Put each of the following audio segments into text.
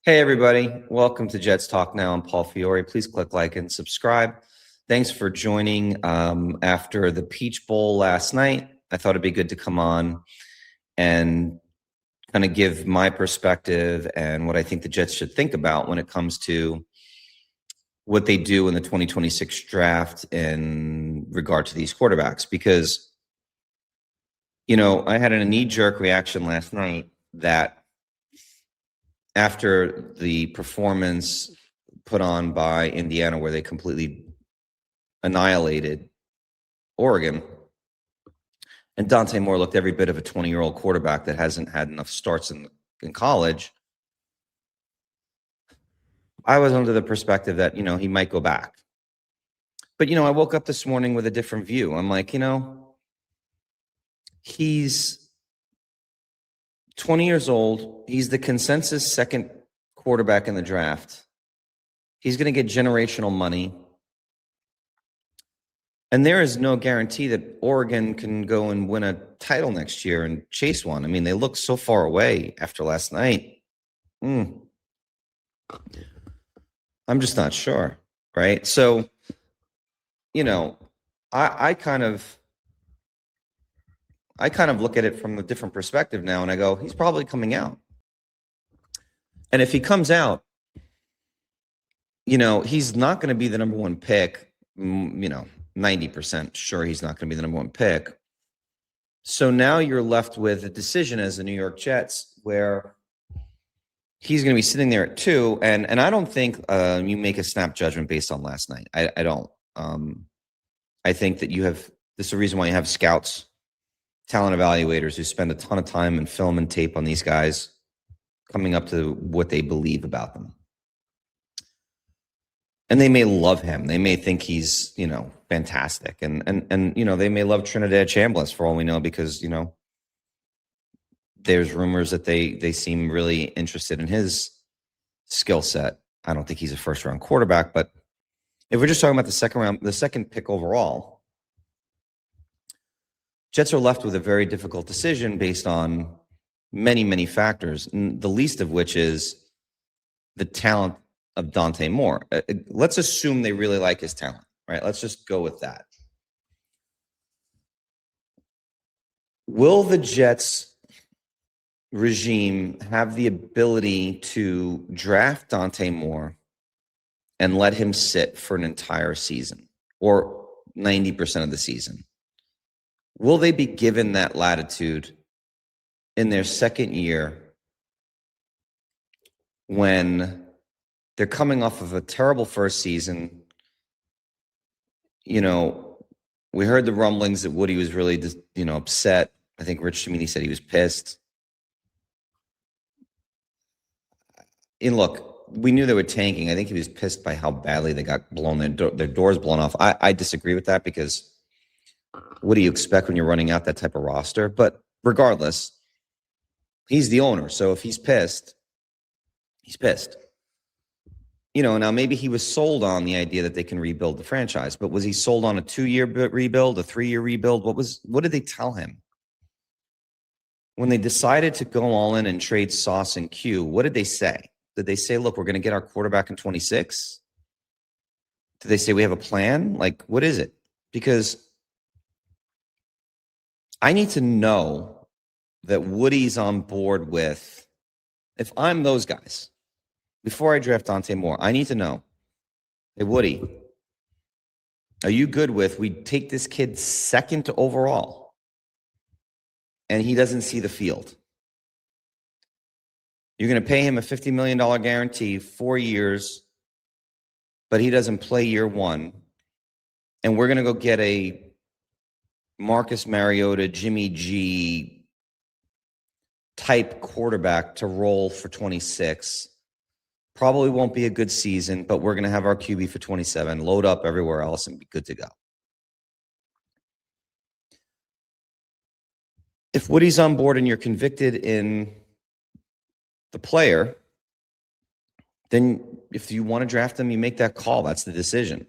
Hey, everybody. Welcome to Jets Talk Now. I'm Paul Fiore. Please click like and subscribe. Thanks for joining after the Peach Bowl last night. I thought it'd be good to come on and kind of give my perspective and what I think the Jets should think about when it comes to what they do in the 2026 draft in regard to these quarterbacks. Because, I had a knee-jerk reaction last night that after the performance put on by Indiana, where they completely annihilated Oregon, and Dante Moore looked every bit of a 20-year-old quarterback that hasn't had enough starts in college, I was under the perspective that, he might go back. But, I woke up this morning with a different view. I'm like, he's 20 years old. He's the consensus second quarterback in the draft. He's going to get generational money. And there is no guarantee that Oregon can go and win a title next year and chase one. I mean, they look so far away after last night. I'm just not sure, right? So, I kind of look at it from a different perspective now, and I go, he's probably coming out. And if he comes out, he's not going to be the number one pick, 90% sure he's not going to be the number one pick. So now you're left with a decision as the New York Jets where he's going to be sitting there at 2. And I don't think you make a snap judgment based on last night. I don't. I think that this is the reason why you have scouts, talent evaluators who spend a ton of time and film and tape on these guys, coming up to what they believe about them. And they may love him. They may think he's, fantastic. And they may love Trinidad Chambliss for all we know, because, there's rumors that they seem really interested in his skill set. I don't think he's a first-round quarterback, but if we're just talking about the second pick overall, Jets are left with a very difficult decision based on many, many factors, the least of which is the talent of Dante Moore. Let's assume they really like his talent, right? Let's just go with that. Will the Jets regime have the ability to draft Dante Moore and let him sit for an entire season or 90% of the season? Will they be given that latitude in their second year when they're coming off of a terrible first season? We heard the rumblings that Woody was really, upset. I think Rich Cimini said he was pissed. And look, we knew they were tanking. I think he was pissed by how badly they got their doors blown off. I disagree with that, because what do you expect when you're running out that type of roster? But regardless, he's the owner. So if he's pissed, he's pissed. Now maybe he was sold on the idea that they can rebuild the franchise, but was he sold on a 2-year rebuild, a 3-year rebuild? What did they tell him? When they decided to go all in and trade Sauce and Q, what did they say? Did they say, look, we're going to get our quarterback in 26? Did they say we have a plan? Like, what is it? Because I need to know that Woody's on board with, if I'm those guys, before I draft Dante Moore, I need to know, hey, Woody, are you good with, we take this kid second overall and he doesn't see the field? You're going to pay him a $50 million guarantee, 4 years, but he doesn't play year 1. And we're going to go get a Marcus Mariota, Jimmy G type quarterback to roll for 26. Probably won't be a good season, but we're going to have our QB for 27, load up everywhere else, and be good to go. If Woody's on board and you're convicted in the player, then if you want to draft him, you make that call. That's the decision.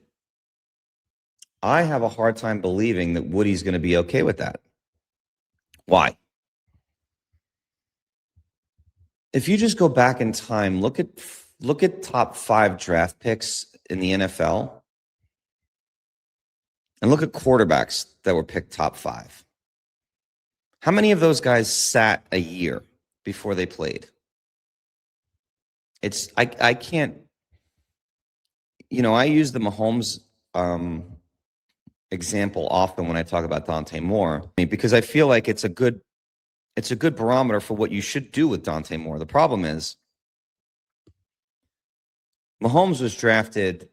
I have a hard time believing that Woody's going to be okay with that. Why? if you just go back in time, look at top 5 draft picks in the NFL and look at quarterbacks that were picked top 5. How many of those guys sat a year before they played? I can't, I use the Mahomes example often when I talk about Dante Moore, because I feel like it's a good barometer for what you should do with Dante Moore. The problem is Mahomes was drafted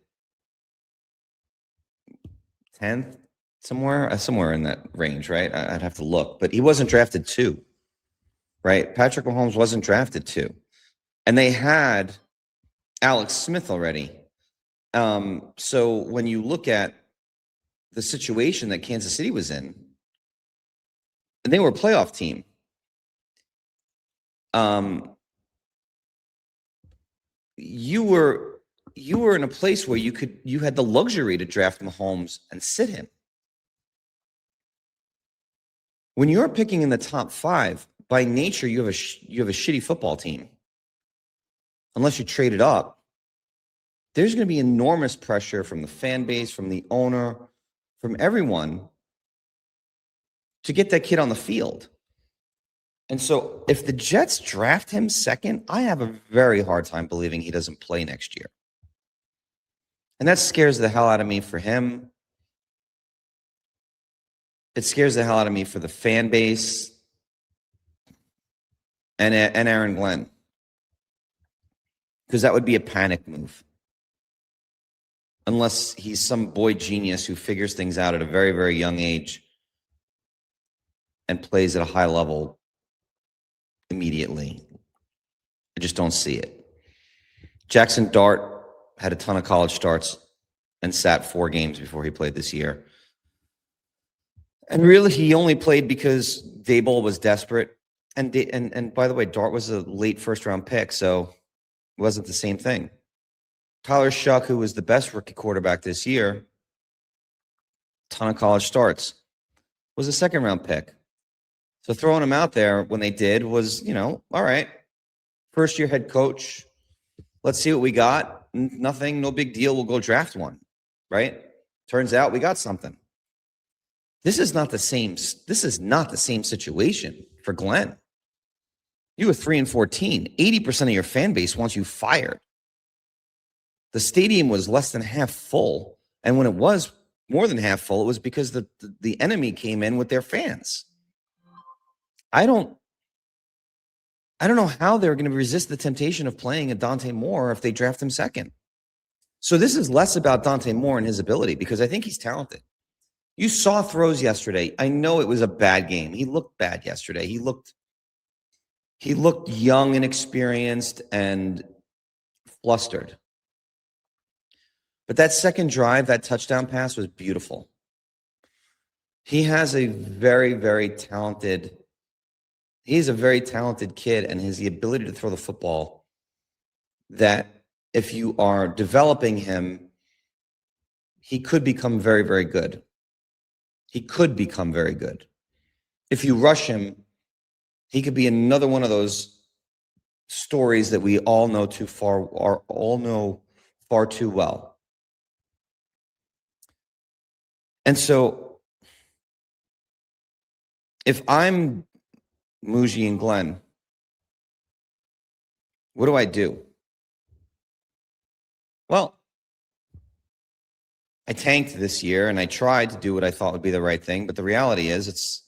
10th, somewhere in that range, right? I'd have to look, but he wasn't drafted 2, right? Patrick Mahomes wasn't drafted 2, and they had Alex Smith already. So when you look at the situation that Kansas City was in, and they were a playoff team, you were in a place where you had the luxury to draft Mahomes and sit him. When you're picking in the top 5, by nature, you have a shitty football team. Unless you trade it up, there's going to be enormous pressure from the fan base, from the owner, from everyone to get that kid on the field. And so if the Jets draft him second, I have a very hard time believing he doesn't play next year. And that scares the hell out of me for him. It scares the hell out of me for the fan base and Aaron Glenn, because that would be a panic move. Unless he's some boy genius who figures things out at a very, very young age and plays at a high level immediately. I just don't see it. Jackson Dart had a ton of college starts and sat 4 games before he played this year. And really, he only played because Daboll was desperate. And by the way, Dart was a late first-round pick, so it wasn't the same thing. Tyler Shough, who was the best rookie quarterback this year, ton of college starts, was a second-round pick. So throwing him out there when they did was, all right, first-year head coach, let's see what we got. Nothing, no big deal. We'll go draft one, right? Turns out we got something. This is not the same situation for Glenn. You were 3-14. 80% of your fan base wants you fired. The stadium was less than half full, and when it was more than half full, it was because the enemy came in with their fans. I don't know how they're going to resist the temptation of playing a Dante Moore if they draft him second. So this is less about Dante Moore and his ability, because I think he's talented. You saw throws yesterday. I know it was a bad game. He looked bad yesterday. He looked young and experienced and flustered. But that second drive, that touchdown pass was beautiful. He has a very, very talented He's a very talented kid, and has the ability to throw the football that if you are developing him, he could become very, very good. He could become very good. If you rush him, he could be another one of those stories that we all know far too well. And so if I'm Muji and Glenn, what do I do? Well, I tanked this year and I tried to do what I thought would be the right thing, but the reality is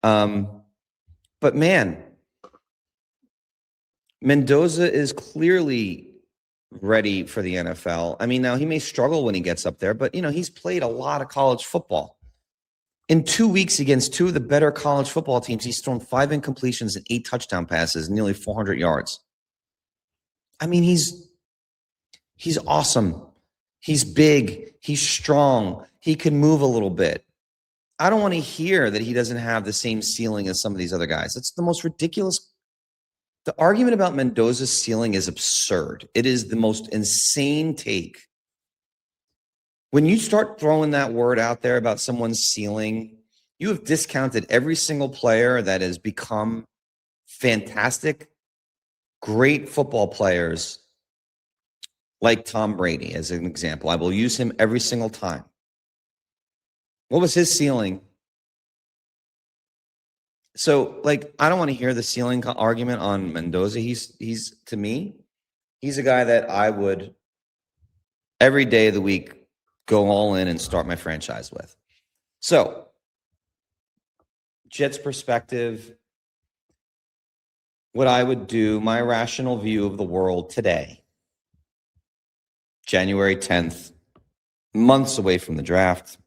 but man, Mendoza is clearly ready for the NFL. I mean, now he may struggle when he gets up there, but he's played a lot of college football. In 2 weeks against 2 of the better college football teams, he's thrown 5 incompletions and 8 touchdown passes, nearly 400 yards. I mean, he's awesome. He's big. He's strong. He can move a little bit. I don't want to hear that he doesn't have the same ceiling as some of these other guys. It's the most ridiculous. The argument about Mendoza's ceiling is absurd. It is the most insane take. When you start throwing that word out there about someone's ceiling, you have discounted every single player that has become fantastic great football players like Tom Brady as an example. I will use him every single time. What was his ceiling? So, like, I don't want to hear the ceiling argument on Mendoza. He's to me, he's a guy that I would every day of the week go all in and start my franchise with. So, Jets perspective, what I would do, my rational view of the world today, January 10th, months away from the draft.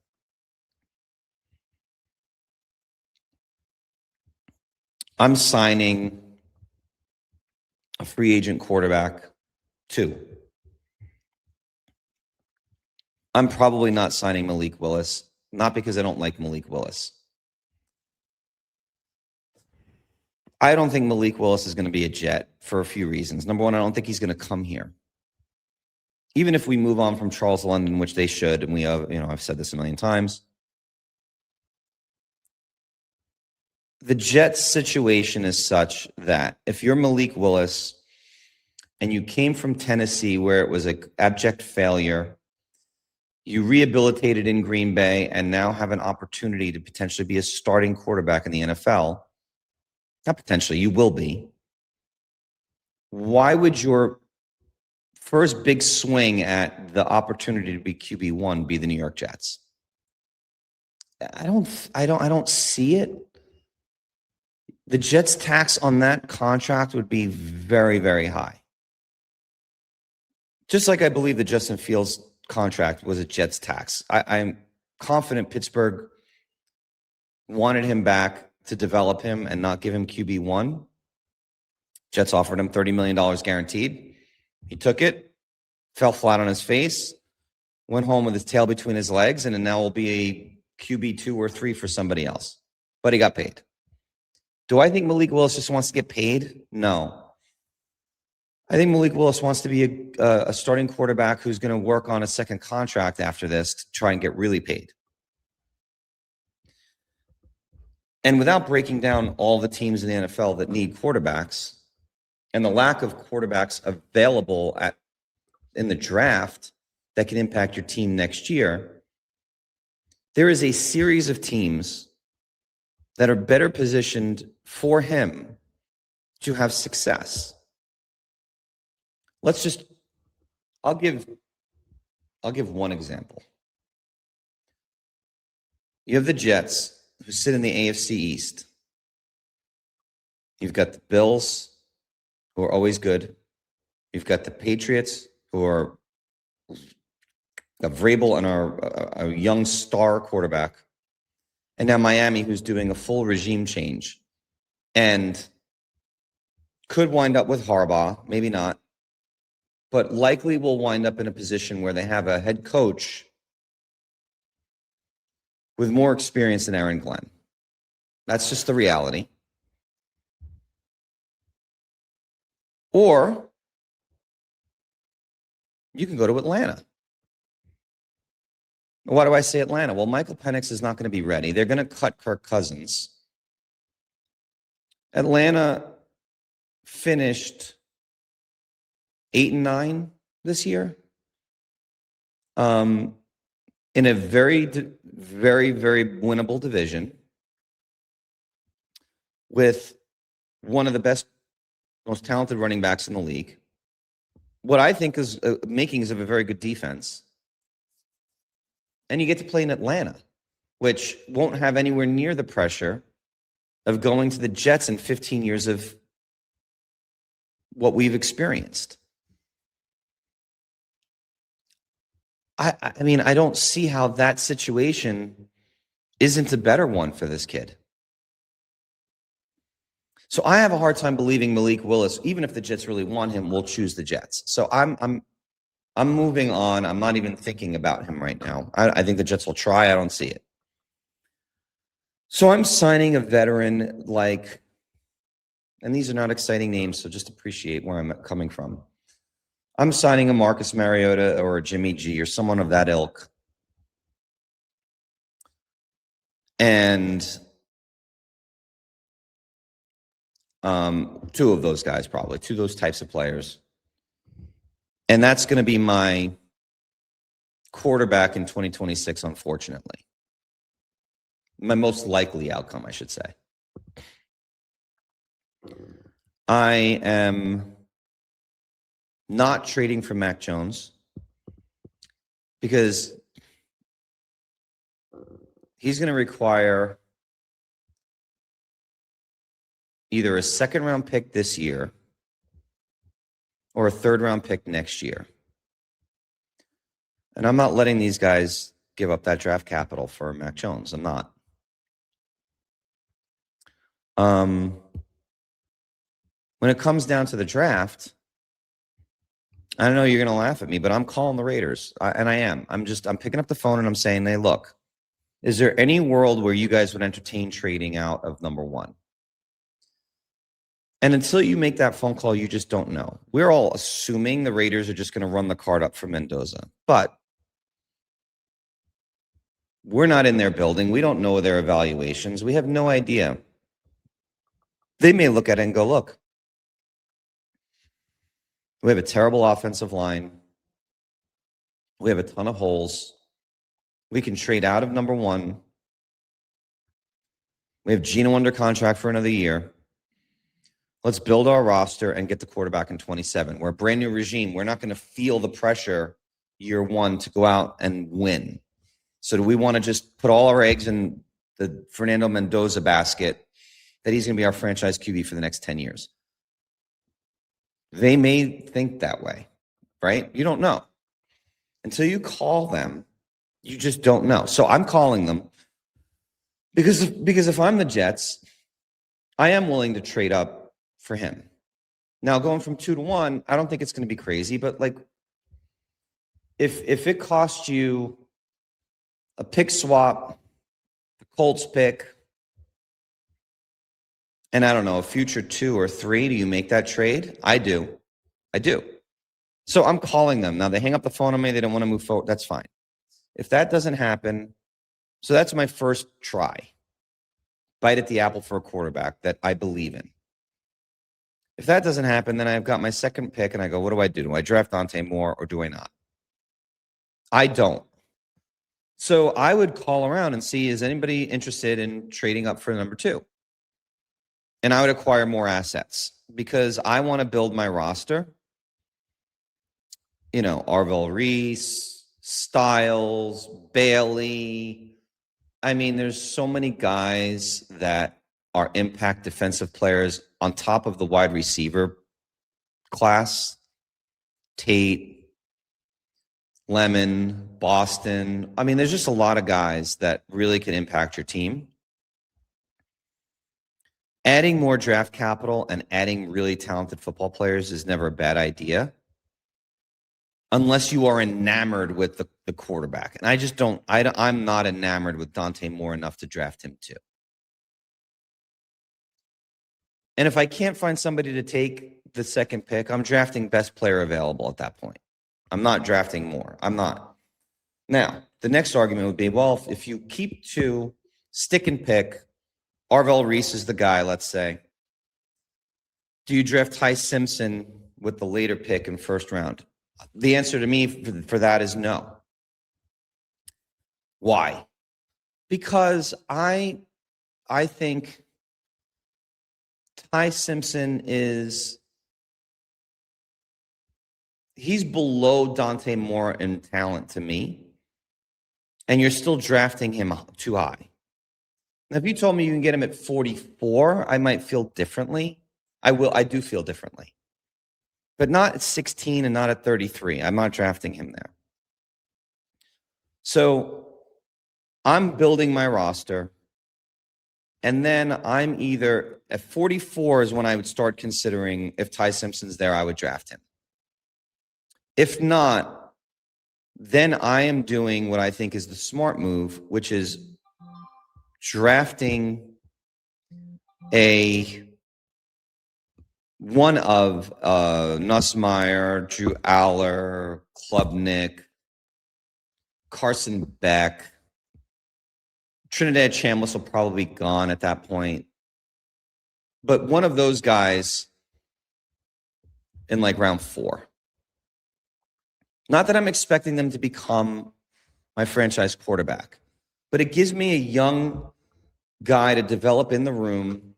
I'm signing a free agent quarterback, 2. I'm probably not signing Malik Willis, not because I don't like Malik Willis. I don't think Malik Willis is going to be a Jet for a few reasons. Number one, I don't think he's going to come here. Even if we move on from Charles London, which they should, and we have, I've said this a million times. The Jets situation is such that if you're Malik Willis and you came from Tennessee where it was an abject failure, you rehabilitated in Green Bay and now have an opportunity to potentially be a starting quarterback in the NFL, not potentially, you will be. Why would your first big swing at the opportunity to be QB1 be the New York Jets? I don't see it. The Jets' tax on that contract would be very, very high. Just like I believe the Justin Fields contract was a Jets tax. I'm confident Pittsburgh wanted him back to develop him and not give him QB1. Jets offered him $30 million guaranteed. He took it, fell flat on his face, went home with his tail between his legs, and now will be a QB2 or 3 for somebody else. But he got paid. Do I think Malik Willis just wants to get paid? No. I think Malik Willis wants to be a starting quarterback who's going to work on a second contract after this to try and get really paid. And without breaking down all the teams in the NFL that need quarterbacks and the lack of quarterbacks available in the draft that can impact your team next year, there is a series of teams that are better positioned for him to have success. I'll give one example. You have the Jets who sit in the AFC East. You've got the Bills, who are always good. You've got the Patriots, who are Vrabel and our young star quarterback. And now Miami, who's doing a full regime change and could wind up with Harbaugh, maybe not, but likely will wind up in a position where they have a head coach with more experience than Aaron Glenn. That's just the reality. Or you can go to Atlanta. Why do I say Atlanta? Well, Michael Penix is not going to be ready. They're going to cut Kirk Cousins. Atlanta finished 8-9 this year. In a very, very, very winnable division with one of the best, most talented running backs in the league. What I think is makings of a very good defense. And you get to play in Atlanta, which won't have anywhere near the pressure of going to the Jets in 15 years of what we've experienced. I mean, I don't see how that situation isn't a better one for this kid. So I have a hard time believing Malik Willis, even if the Jets really want him, will choose the Jets. So I'm moving on. I'm not even thinking about him right now. I think the Jets will try. I don't see it. So I'm signing a veteran like, and these are not exciting names, so just appreciate where I'm coming from. I'm signing a Marcus Mariota or a Jimmy G or someone of that ilk. And Two of those guys, probably. Two of those types of players. And that's going to be my quarterback in 2026, unfortunately. My most likely outcome, I should say. I am not trading for Mac Jones because he's going to require either a second-round pick this year or a third-round pick next year. And I'm not letting these guys give up that draft capital for Mac Jones. I'm not. When it comes down to the draft, I know you're going to laugh at me, but I'm calling the Raiders, and I am. I'm picking up the phone and I'm saying, hey, look, is there any world where you guys would entertain trading out of number one? And until you make that phone call, you just don't know. We're all assuming the Raiders are just going to run the card up for Mendoza, but we're not in their building. We don't know their evaluations. We have no idea. They may look at it and go, look, we have a terrible offensive line. We have a ton of holes. We can trade out of number one. We have Geno under contract for another year. Let's build our roster and get the quarterback in 27. We're a brand new regime. We're not going to feel the pressure year one to go out and win. So do we want to just put all our eggs in the Fernando Mendoza basket that he's going to be our franchise QB for the next 10 years? They may think that way, right? You don't know. Until you call them, you just don't know. So I'm calling them because if I'm the Jets, I am willing to trade up for him. Now, going from 2 to 1, I don't think it's going to be crazy, but like if it costs you a pick swap, a Colts pick, and I don't know, a future 2 or 3, do you make that trade? I do. So I'm calling them. Now, they hang up the phone on me. They don't want to move forward. That's fine. If that doesn't happen, so that's my first try. Bite at the apple for a quarterback that I believe in. If that doesn't happen, then I've got my second pick, and I go, what do I do? Do I draft Dante Moore or do I not? I don't. So I would call around and see, is anybody interested in trading up for number 2? And I would acquire more assets because I want to build my roster. You know, Reese, Styles, Bailey. I mean, there's so many guys that are impact defensive players on top of the wide receiver class. Tate, Lemon, Boston. I mean, there's just a lot of guys that really can impact your team. Adding more draft capital and adding really talented football players is never a bad idea. Unless you are enamored with the quarterback. And I just don't, I'm not enamored with Dante Moore enough to draft him too. And if I can't find somebody to take the second pick, I'm drafting best player available at that point. I'm not drafting more. I'm not. Now, the next argument would be, well, if you keep 2, stick and pick, Reese is the guy, let's say. Do you draft Ty Simpson with the later pick in first round? The answer to me for that is no. Why? Because I think Ty Simpson he's below Dante Moore in talent to me, and you're still drafting him too high. Now, if you told me you can get him at 44, I might feel differently. I do feel differently. But not at 16 and not at 33. I'm not drafting him there. So I'm building my roster. And then I'm either at 44 is when I would start considering if Ty Simpson's there, I would draft him. If not, then I am doing what I think is the smart move, which is drafting one of Nussmeier, Drew Aller, Klubnik, Carson Beck. Trinidad Chambliss will probably be gone at that point. but one of those guys in like round 4. Not that I'm expecting them to become my franchise quarterback, but it gives me a young guy to develop in the room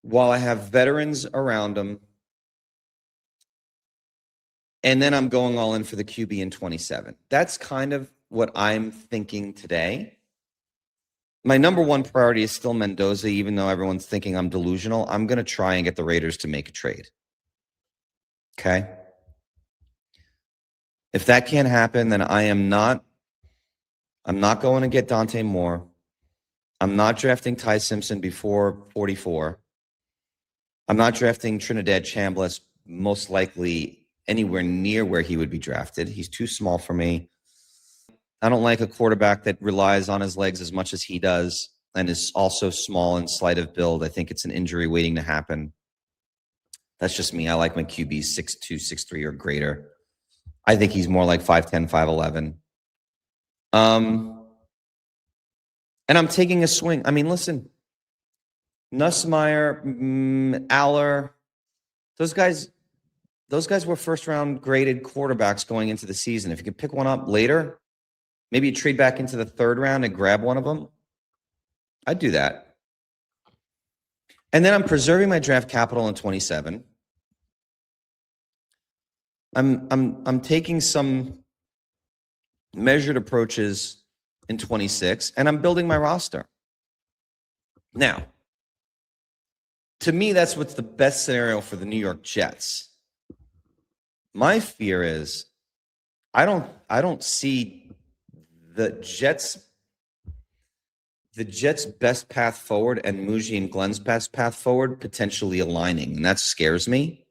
while I have veterans around him. And then I'm going all in for the QB in 27. That's kind of what I'm thinking today. My number one priority is still Mendoza, even though everyone's thinking I'm delusional. I'm going to try and get the Raiders to make a trade. Okay? If that can't happen, then I'm not going to get Dante Moore. I'm not drafting Ty Simpson before 44. I'm not drafting Trinidad Chambliss, most likely anywhere near where he would be drafted. He's too small for me. I don't like a quarterback that relies on his legs as much as he does and is also small and slight of build. I think it's an injury waiting to happen. That's just me. I like my QBs 6'2", 6'3", or greater. I think he's more like 5'10", 5'11". And I'm taking a swing. I mean, listen, Nussmeier, Aller, those guys were first-round graded quarterbacks going into the season. If you could pick one up later, maybe you trade back into the 3rd round and grab one of them, I'd do that. And then I'm preserving my draft capital in 27. I'm taking some measured approaches in 26, and I'm building my roster. Now, to me, that's what's the best scenario for the New York Jets. My fear is I don't see the Jets' best path forward and Muji and Glenn's best path forward potentially aligning, and that scares me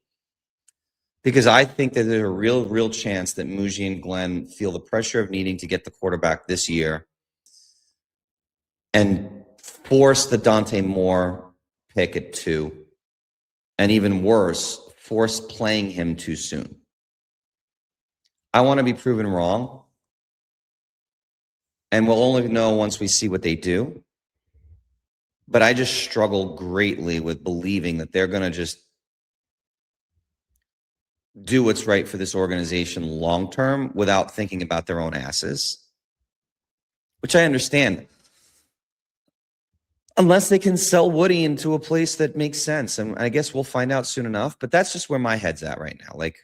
because I think that there's a real chance that Muji and Glenn feel the pressure of needing to get the quarterback this year and force the Dante Moore pick at 2, and even worse, force playing him too soon. I want to be proven wrong, and we'll only know once we see what they do. But I just struggle greatly with believing that they're going to just do what's right for this organization long term without thinking about their own asses, which I understand. Unless they can sell Woody into a place that makes sense. And I guess we'll find out soon enough. But that's just where my head's at right now. Like,